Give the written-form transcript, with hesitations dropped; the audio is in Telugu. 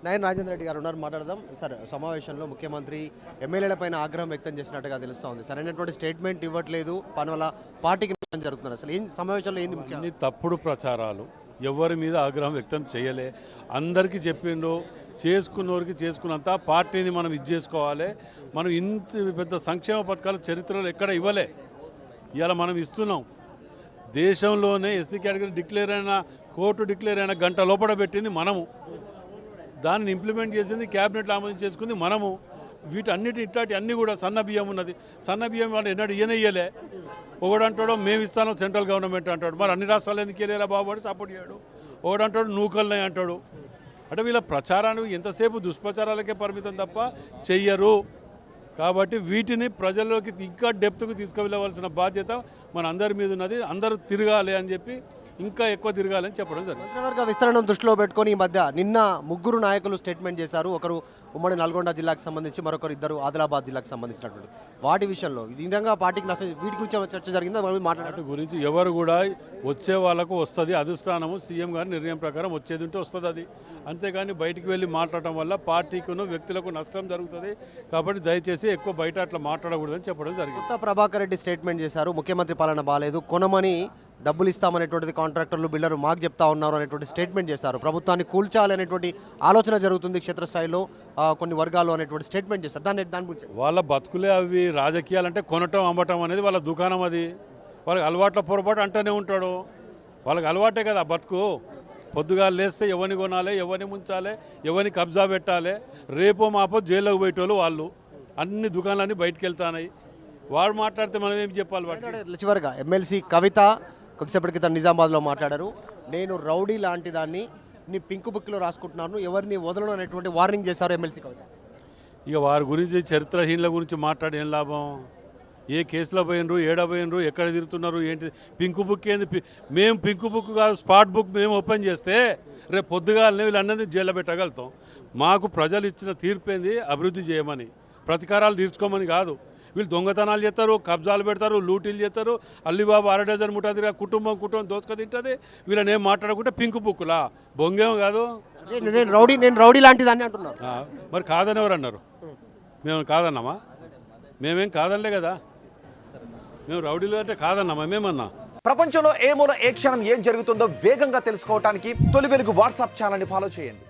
నయన్ రాజేంద్ర రెడ్డి గారు ఉన్నారు, మాట్లాడదాం సార్. సమావేశంలో ముఖ్యమంత్రి ఎమ్మెల్యేలపైన ఆగ్రహం వ్యక్తం చేసినట్టుగా తెలుస్తూ ఉంది. సరైనటువంటి స్టేట్మెంట్ ఇవ్వట్లేదు, పని వల్ల పార్టీకి నష్టం జరుగుతుంది. అసలు ఏం సమావేశంలో ఏంది ముఖ్యం? అన్ని తప్పుడు ప్రచారాలు, ఎవరి మీద ఆగ్రహం వ్యక్తం చేయలే. అందరికీ చెప్పిండ్రు, చేసుకున్నోరికి చేసుకున్నంత పార్టీని మనం ఇది చేసుకోవాలి. మనం ఇంత పెద్ద సంక్షేమ పథకాలు చరిత్రలో ఎక్కడ ఇవ్వలే, ఇవాళ మనం ఇస్తున్నాం. దేశంలోనే ఎస్సీ కేటగిరీ డిక్లేర్ అయిన, కోర్టు డిక్లేర్ అయిన గంట లోపల పెట్టింది మనము, దాన్ని ఇంప్లిమెంట్ చేసింది, క్యాబినెట్లో ఆమోదం చేసుకుంది మనము. వీటన్నిటి ఇట్లాంటి అన్నీ కూడా సన్న బియ్యం ఉన్నది. సన్న బియ్యం వాళ్ళు ఎన్నడూ ఇయ్యలే. ఒకడంటాడో మేము ఇస్తాను సెంట్రల్ గవర్నమెంట్ అంటాడు, మరి అన్ని రాష్ట్రాలు ఎందుకు వెళ్ళేలా బాబు అని సపోర్ట్ చేయడు. ఒకడంటాడు నూకల్నే అంటాడు. అంటే వీళ్ళ ప్రచారానికి ఎంతసేపు దుష్ప్రచారాలకే పరిమితం తప్ప చెయ్యరు. కాబట్టి వీటిని ప్రజల్లోకి ఇంకా డెప్త్కు తీసుకువెళ్ళవలసిన బాధ్యత మన అందరి మీద ఉన్నది. అందరూ తిరగాలి అని చెప్పి, ఇంకా ఎక్కువ తిరగాలని చెప్పడం జరిగింది. మంత్రివర్గ విస్తరణను దృష్టిలో పెట్టుకొని ఈ మధ్య నిన్న ముగ్గురు నాయకులు స్టేట్మెంట్ చేశారు. ఒకరు ఉమ్మడి నల్గొండ జిల్లాకు సంబంధించి, మరొకరు ఇద్దరు ఆదిలాబాద్ జిల్లాకు సంబంధించినటువంటి వాటి విషయంలో ఈ విధంగా పార్టీకి నష్టం, వీటి గురించి చర్చ జరిగిందా? వాటి గురించి ఎవరు కూడా వచ్చే వాళ్ళకు వస్తుంది, అధిష్టానము సీఎం గారి నిర్ణయం ప్రకారం వచ్చేది ఉంటే వస్తుంది అది. అంతేగాని బయటికి వెళ్ళి మాట్లాడటం వల్ల పార్టీకును వ్యక్తులకు నష్టం జరుగుతుంది. కాబట్టి దయచేసి ఎక్కువ బయట అట్లా మాట్లాడకూడదని చెప్పడం జరిగింది. కొత్త ప్రభాకర్ రెడ్డి స్టేట్మెంట్ చేశారు, ముఖ్యమంత్రి పాలన బాగాలేదు, కొనమని డబ్బులు ఇస్తామనేటువంటిది కాంట్రాక్టర్లు, బిల్డర్లు మాకు చెప్తా ఉన్నారు అనేటువంటి స్టేట్మెంట్ చేశారు. ప్రభుత్వాన్ని కూల్చాలి అనేటువంటి ఆలోచన జరుగుతుంది క్షేత్రస్థాయిలో కొన్ని వర్గాలు అనేటువంటి స్టేట్మెంట్ చేశారు. దాని గురించి వాళ్ళ బతుకులే అవి. రాజకీయాలంటే కొనటం అమ్మటం అనేది వాళ్ళ దుకాణం. అది వాళ్ళకి అలవాట్ల పొరపాటు అంటూనే ఉంటాడు. వాళ్ళకి అలవాటే కదా బతుకు. పొద్దుగా లేస్తే ఎవరిని కొనాలి, ఎవరిని ముంచాలి, ఎవరిని కబ్జా పెట్టాలి, రేపో మాపో జైల్లోకి పోయేటోళ్ళు వాళ్ళు. అన్ని దుకాణాలన్నీ బయటకు వెళ్తాయి. వాడు మాట్లాడితే మనం ఏం చెప్పాలి? వాడు చివరిగా ఎమ్మెల్సీ కవిత కొద్దిసేపటి క్రితం నిజామాబాద్లో మాట్లాడారు. నేను రౌడీ లాంటి దాన్ని, నీ పింక్ బుక్లో రాసుకుంటున్నాను, ఎవరిని వదలను అనేటువంటి వార్నింగ్ చేశారు ఎమ్మెల్సీ కవిత. ఇక వారి గురించి, చరిత్రహీనుల గురించి మాట్లాడి ఏం లాభం? ఏ కేసులో పోయినరు, ఏడ పోయినరు, ఎక్కడ తిరుగుతున్నారు, ఏంటి? పింక్ బుక్ ఏంది? మేము పింక్ బుక్ కాదు, స్పాట్ బుక్ మేము ఓపెన్ చేస్తే రేపు పొద్దుగాలనే వీళ్ళందరినీ జైల్లో పెట్టగలుగుతాం. మాకు ప్రజలు ఇచ్చిన తీర్పు ఏంది? అభివృద్ధి చేయమని, ప్రతీకారాలు తీర్చుకోమని కాదు. వీళ్ళు దొంగతనాలు చేస్తారు, కబ్జాలు పెడతారు, లూటీలు చేస్తారు. అల్లిబాబు 6 డజన్ ముఠాదిగా కుటుంబం దోసుక తింటుంది. వీళ్ళని ఏం మాట్లాడకుంటే పింక్ బుక్లా బొంగేమో కాదు. నేను రౌడీ లాంటి దాన్ని అంటున్నారు. మరి కాదని ఎవరు అన్నారు? మేము కాదన్నామా? మేమేం కాదనలే కదా. మేము రౌడీలు అంటే కాదన్నామా? మేమన్నా? ప్రపంచంలో ఏ మూల ఏ క్షణం ఏం జరుగుతుందో వేగంగా తెలుసుకోవడానికి తొలి వెలుగు వాట్సాప్ ఛానల్ని ఫాలో చేయండి.